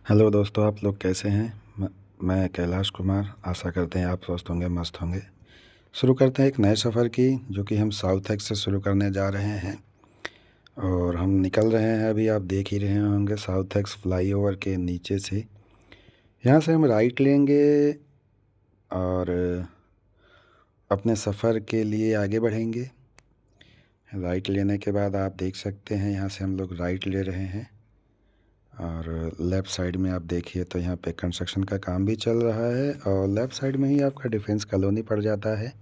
Hello दोस्तों, आप लोग कैसे हैं। मैं कैलाश कुमार। आशा करते हैं आप स्वस्थ होंगे, मस्त होंगे। शुरू करते हैं एक नए सफ़र की, जो कि हम साउथ एक्स से शुरू करने जा रहे हैं। और हम निकल रहे हैं, अभी आप देख ही रहे होंगे, साउथ एक्स फ्लाईओवर के नीचे से। यहाँ से हम राइट लेंगे और अपने सफ़र के लिए आगे बढ़ेंगे। राइट लेने के बाद आप देख सकते हैं, यहाँ से हम लोग राइट ले रहे हैं। और लेफ़्ट साइड में आप देखिए तो यहाँ पे कंस्ट्रक्शन का काम भी चल रहा है, और लेफ़्ट साइड में ही आपका डिफेंस कॉलोनी पड़ जाता है,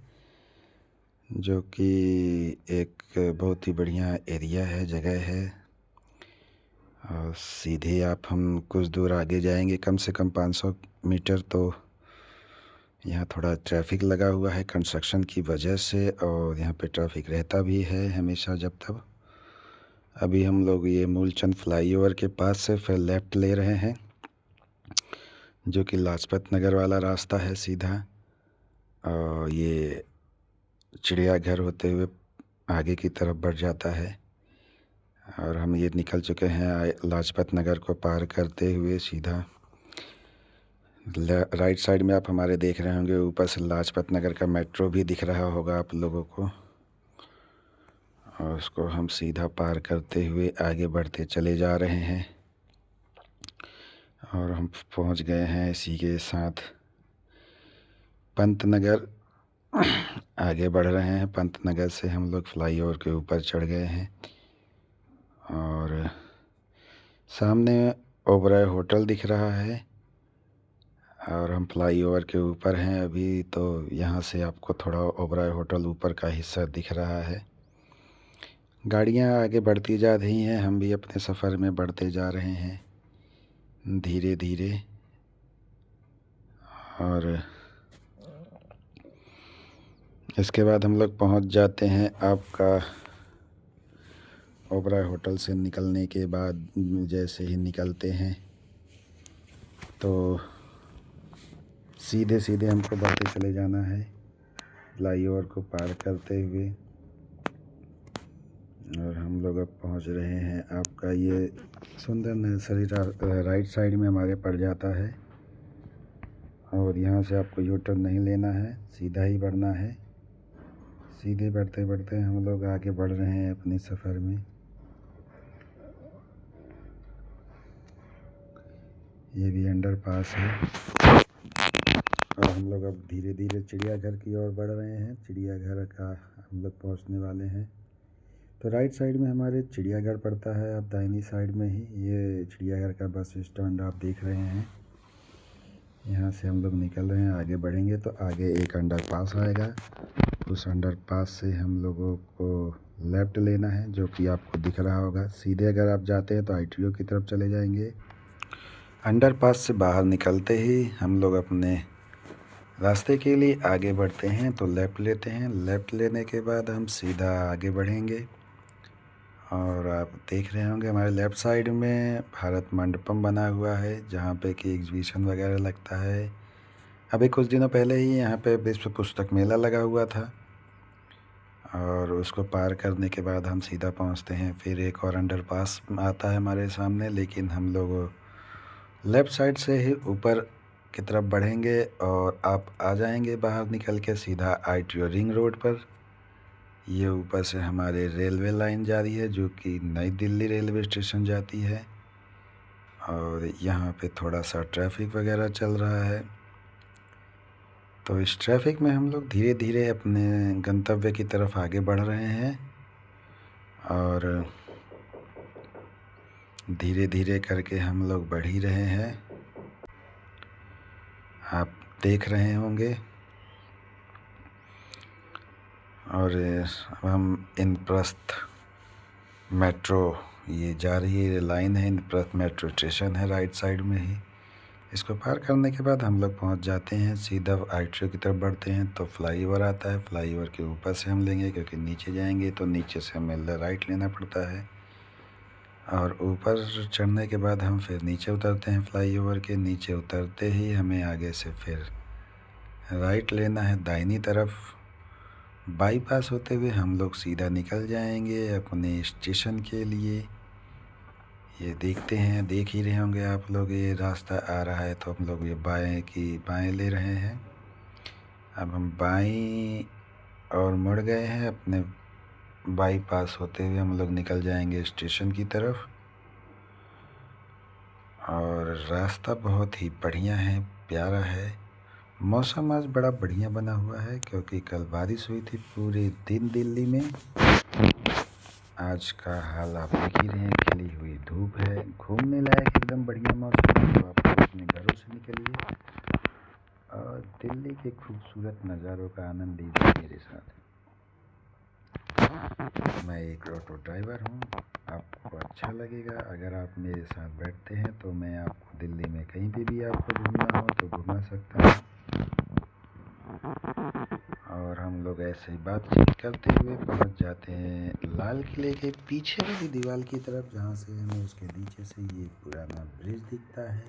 जो कि एक बहुत ही बढ़िया एरिया है, जगह है। और सीधे हम कुछ दूर आगे जाएंगे, कम से कम 500 मीटर, तो यहाँ थोड़ा ट्रैफिक लगा हुआ है कंस्ट्रक्शन की वजह से, और यहाँ पे ट्रैफिक रहता भी है हमेशा जब तब। अभी हम लोग ये मूलचंद फ्लाईओवर के पास से फिर लेफ़्ट ले रहे हैं, जो कि लाजपत नगर वाला रास्ता है सीधा। और ये चिड़ियाघर होते हुए आगे की तरफ बढ़ जाता है। और हम ये निकल चुके हैं लाजपत नगर को पार करते हुए सीधा। राइट साइड में आप हमारे देख रहे होंगे, ऊपर से लाजपत नगर का मेट्रो भी दिख रहा होगा आप लोगों को। और उसको हम सीधा पार करते हुए आगे बढ़ते चले जा रहे हैं। और हम पहुंच गए हैं इसी के साथ पंत नगर। आगे बढ़ रहे हैं, पंत नगर से हम लोग फ्लाईओवर के ऊपर चढ़ गए हैं। और सामने ओबराय होटल दिख रहा है, और हम फ्लाईओवर के ऊपर हैं अभी, तो यहाँ से आपको थोड़ा ओबराय होटल ऊपर का हिस्सा दिख रहा है। गाड़ियाँ आगे बढ़ती जा रही हैं, हम भी अपने सफ़र में बढ़ते जा रहे हैं धीरे धीरे। और इसके बाद हम लोग पहुँच जाते हैं आपका ओबराय होटल से निकलने के बाद। जैसे ही निकलते हैं तो सीधे सीधे हमको बढ़ते चले जाना है फ्लाईओवर को पार करते हुए। और हम लोग अब पहुंच रहे हैं, आपका ये सुंदर नर्सरी राइट साइड में हमारे पड़ जाता है। और यहाँ से आपको यू टर्न नहीं लेना है, सीधा ही बढ़ना है। सीधे बढ़ते बढ़ते हम लोग आगे बढ़ रहे हैं अपने सफ़र में। ये भी अंडर पास है। और हम लोग अब धीरे धीरे चिड़ियाघर की ओर बढ़ रहे हैं। चिड़ियाघर का हम लोग पहुँचने वाले हैं। तो राइट साइड में हमारे चिड़ियाघर पड़ता है, अब दाहिनी साइड में ही ये चिड़ियाघर का बस स्टैंड आप देख रहे हैं। यहाँ से हम लोग निकल रहे हैं, आगे बढ़ेंगे तो आगे एक अंडर पास आएगा। उस अंडर पास से हम लोगों को लेफ़्ट लेना है, जो कि आपको दिख रहा होगा। सीधे अगर आप जाते हैं तो ITO की तरफ चले जाएंगे। अंडर पास से बाहर निकलते ही हम लोग अपने रास्ते के लिए आगे बढ़ते हैं, तो लेफ़्ट लेते हैं। लेफ़्ट लेने के बाद हम सीधा आगे बढ़ेंगे। और आप देख रहे होंगे हमारे लेफ़्ट साइड में भारत मंडपम बना हुआ है, जहाँ पे कि एग्जीबिशन वगैरह लगता है। अभी कुछ दिनों पहले ही यहाँ पे विश्व पुस्तक मेला लगा हुआ था। और उसको पार करने के बाद हम सीधा पहुँचते हैं, फिर एक और अंडरपास आता है हमारे सामने, लेकिन हम लोग लेफ़्ट साइड से ही ऊपर की तरफ बढ़ेंगे और आप आ जाएंगे बाहर निकल के सीधा ITO रिंग रोड पर। ये ऊपर से हमारे रेलवे लाइन जा रही है, जो कि नई दिल्ली रेलवे स्टेशन जाती है। और यहाँ पे थोड़ा सा ट्रैफिक वगैरह चल रहा है, तो इस ट्रैफिक में हम लोग धीरे धीरे अपने गंतव्य की तरफ आगे बढ़ रहे हैं। और धीरे धीरे करके हम लोग बढ़ ही रहे हैं, आप देख रहे होंगे। और अब हम इंद्रप्रस्थ मेट्रो ये जा रही है, लाइन है, इंद्रप्रस्थ मेट्रो स्टेशन है राइट साइड में ही। इसको पार करने के बाद हम लोग पहुंच जाते हैं, सीधा ITO की तरफ बढ़ते हैं तो फ्लाईओवर आता है। फ्लाईओवर के ऊपर से हम लेंगे, क्योंकि नीचे जाएंगे तो नीचे से हमें राइट लेना पड़ता है। और ऊपर चढ़ने के बाद हम फिर नीचे उतरते हैं। फ्लाईओवर के नीचे उतरते ही हमें आगे से फिर राइट लेना है दाहिनी तरफ। बाईपास होते हुए हम लोग सीधा निकल जाएंगे अपने स्टेशन के लिए। ये देखते हैं, देख ही रहे होंगे आप लोग, ये रास्ता आ रहा है तो हम लोग ये बाएं ले रहे हैं। अब हम बाईं और मुड़ गए हैं, अपने बाईपास होते हुए हम लोग निकल जाएंगे स्टेशन की तरफ। और रास्ता बहुत ही बढ़िया है, प्यारा है। मौसम आज बड़ा बढ़िया बना हुआ है क्योंकि कल बारिश हुई थी पूरे दिन दिल्ली में। आज का हाल आप देख ही रहे हैं, खिली हुई धूप है, घूमने लायक एकदम बढ़िया मौसम है। तो आप अपने घरों से निकलिए और दिल्ली के खूबसूरत नज़ारों का आनंद लीजिए मेरे साथ। मैं एक ऑटो ड्राइवर हूँ, आपको अच्छा लगेगा अगर आप मेरे साथ बैठते हैं तो मैं आपको दिल्ली में कहीं पे भी आपको घूमना हो तो घुमा सकता हूँ। और हम लोग ऐसे ही बातचीत करते हुए पहुंच जाते हैं लाल किले के पीछे वाली दीवार की तरफ, जहां से हमें उसके नीचे से ये पुराना ब्रिज दिखता है।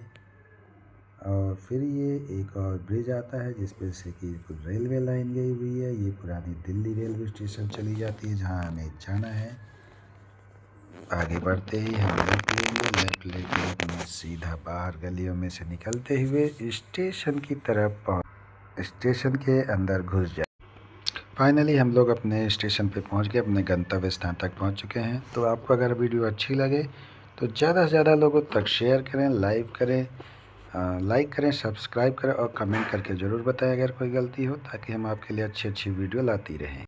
और फिर ये एक और ब्रिज आता है जिस पर से कि कुछ रेलवे लाइन गई हुई है। ये पुरानी दिल्ली रेलवे स्टेशन चली जाती है जहां हमें जाना है। आगे बढ़ते ही हम लेफ्ट लेके अपने सीधा बाहर गलियों में से निकलते हुए स्टेशन की तरफ स्टेशन के अंदर घुस जाए। फाइनली हम लोग अपने स्टेशन पे पहुंच गए, अपने गंतव्य स्थान तक पहुंच चुके हैं। तो आपको अगर वीडियो अच्छी लगे तो ज़्यादा से ज़्यादा लोगों तक शेयर करें, लाइक करें, सब्सक्राइब करें और कमेंट करके ज़रूर बताएं अगर कोई गलती हो, ताकि हम आपके लिए अच्छी अच्छी वीडियो लाती रहें।